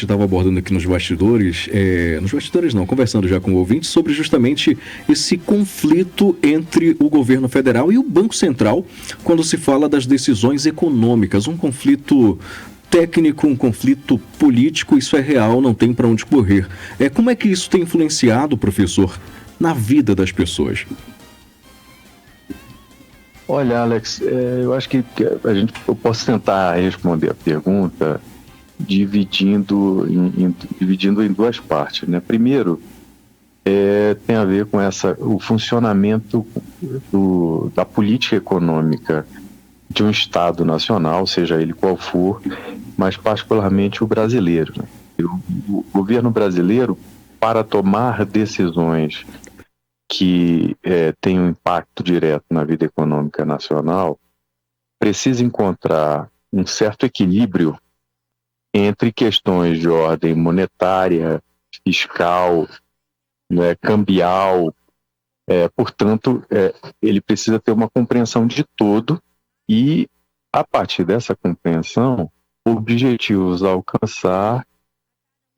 estava abordando aqui nos bastidores não, conversando já com o ouvinte sobre justamente esse conflito entre o governo federal e o Banco Central quando se fala das decisões econômicas, um conflito técnico, um conflito político, isso é real, não tem para onde correr. Como é que isso tem influenciado, professor, na vida das pessoas? Olha, Alex, eu acho que eu posso tentar responder a pergunta dividindo em duas partes, né? Primeiro, tem a ver com o funcionamento da política econômica de um Estado nacional, seja ele qual for, mas particularmente o brasileiro, né? O governo brasileiro, para tomar decisões que têm um impacto direto na vida econômica nacional, precisa encontrar um certo equilíbrio entre questões de ordem monetária, fiscal, né, cambial. Portanto, ele precisa ter uma compreensão de todo e, a partir dessa compreensão, objetivos a alcançar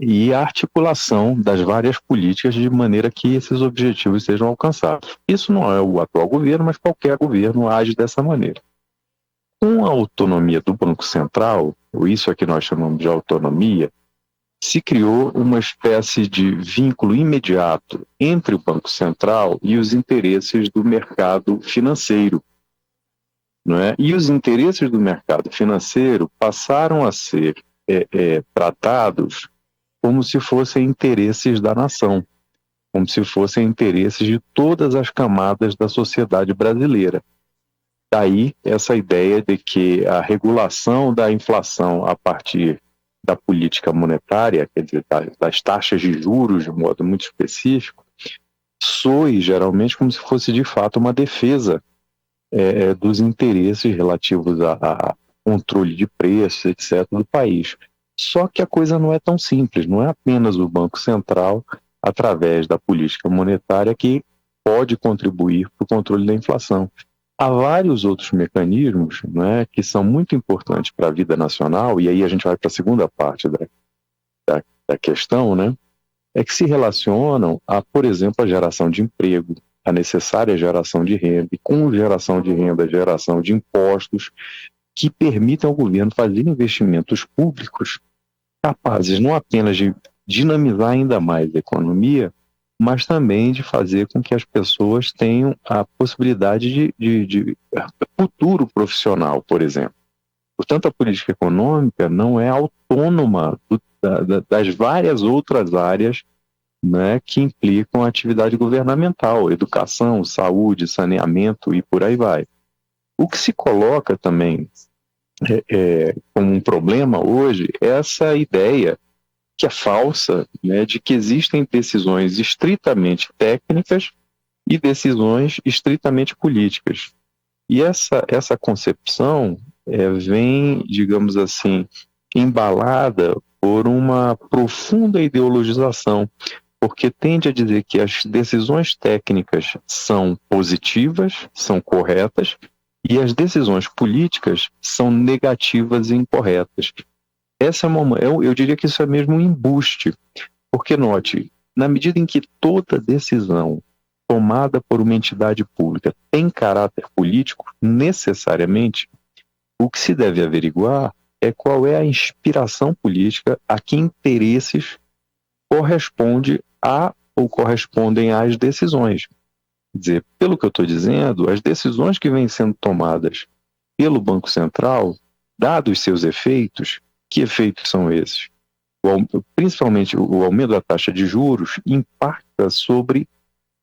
e a articulação das várias políticas de maneira que esses objetivos sejam alcançados. Isso não é o atual governo, mas qualquer governo age dessa maneira. Com a autonomia do Banco Central, ou isso é que nós chamamos de autonomia, se criou uma espécie de vínculo imediato entre o Banco Central e os interesses do mercado financeiro, não é? E os interesses do mercado financeiro passaram a ser tratados como se fossem interesses da nação, como se fossem interesses de todas as camadas da sociedade brasileira. Daí essa ideia de que a regulação da inflação a partir da política monetária, quer dizer, das taxas de juros de modo muito específico, soe geralmente como se fosse de fato uma defesa dos interesses relativos a controle de preços, etc., do país. Só que a coisa não é tão simples, não é apenas o Banco Central, através da política monetária, que pode contribuir para o controle da inflação. Há vários outros mecanismos, né, que são muito importantes para a vida nacional, e aí a gente vai para a segunda parte da questão, né, que se relacionam a, por exemplo, a geração de emprego, a necessária geração de renda, e com geração de renda, geração de impostos, que permitam ao governo fazer investimentos públicos capazes não apenas de dinamizar ainda mais a economia, mas também de fazer com que as pessoas tenham a possibilidade de futuro profissional, por exemplo. Portanto, a política econômica não é autônoma das várias outras áreas, né, que implicam a atividade governamental, educação, saúde, saneamento e por aí vai. O que se coloca também como um problema hoje é essa ideia que é falsa, né, de que existem decisões estritamente técnicas e decisões estritamente políticas. E essa concepção vem, digamos assim, embalada por uma profunda ideologização, porque tende a dizer que as decisões técnicas são positivas, são corretas, e as decisões políticas são negativas e incorretas. Eu diria que isso é mesmo um embuste, porque note, na medida em que toda decisão tomada por uma entidade pública tem caráter político, necessariamente, o que se deve averiguar é qual é a inspiração política, a que interesses corresponde a ou correspondem às decisões. Quer dizer, pelo que eu estou dizendo, as decisões que vêm sendo tomadas pelo Banco Central, dados seus efeitos, que efeitos são esses? Principalmente o aumento da taxa de juros impacta sobre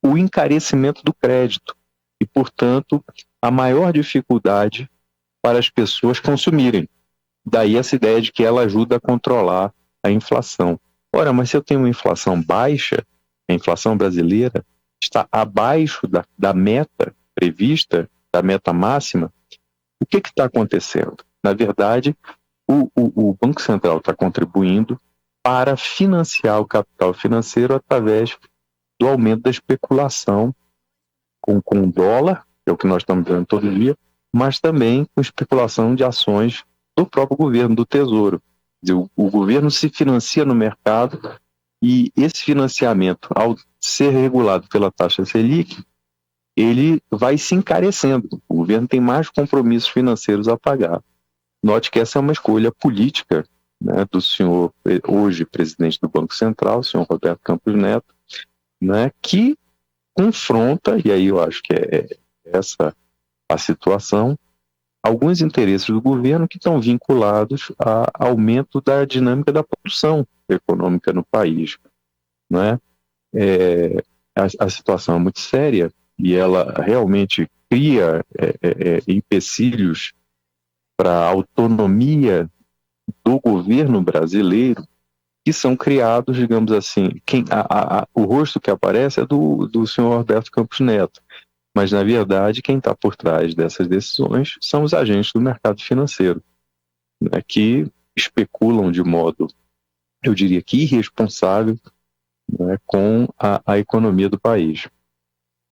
o encarecimento do crédito e, portanto, a maior dificuldade para as pessoas consumirem. Daí essa ideia de que ela ajuda a controlar a inflação. Ora, mas se eu tenho uma inflação baixa, a inflação brasileira está abaixo da meta prevista, da meta máxima, o que está acontecendo? Na verdade, o Banco Central está contribuindo para financiar o capital financeiro através do aumento da especulação com o dólar, que é o que nós estamos vendo todo dia, mas também com especulação de ações do próprio governo, do Tesouro. Quer dizer, o governo se financia no mercado e esse financiamento, ao ser regulado pela taxa Selic, ele vai se encarecendo. O governo tem mais compromissos financeiros a pagar. Note que essa é uma escolha política, né, do senhor, hoje presidente do Banco Central, o senhor Roberto Campos Neto, né, que confronta, e aí eu acho que é essa a situação, alguns interesses do governo que estão vinculados a aumento da dinâmica da produção econômica no país, né? A situação é muito séria e ela realmente cria empecilhos para a autonomia do governo brasileiro, que são criados, digamos assim, o rosto que aparece é do senhor Roberto Campos Neto, mas, na verdade, quem está por trás dessas decisões são os agentes do mercado financeiro, né, que especulam de modo, eu diria que irresponsável, né, com a economia do país.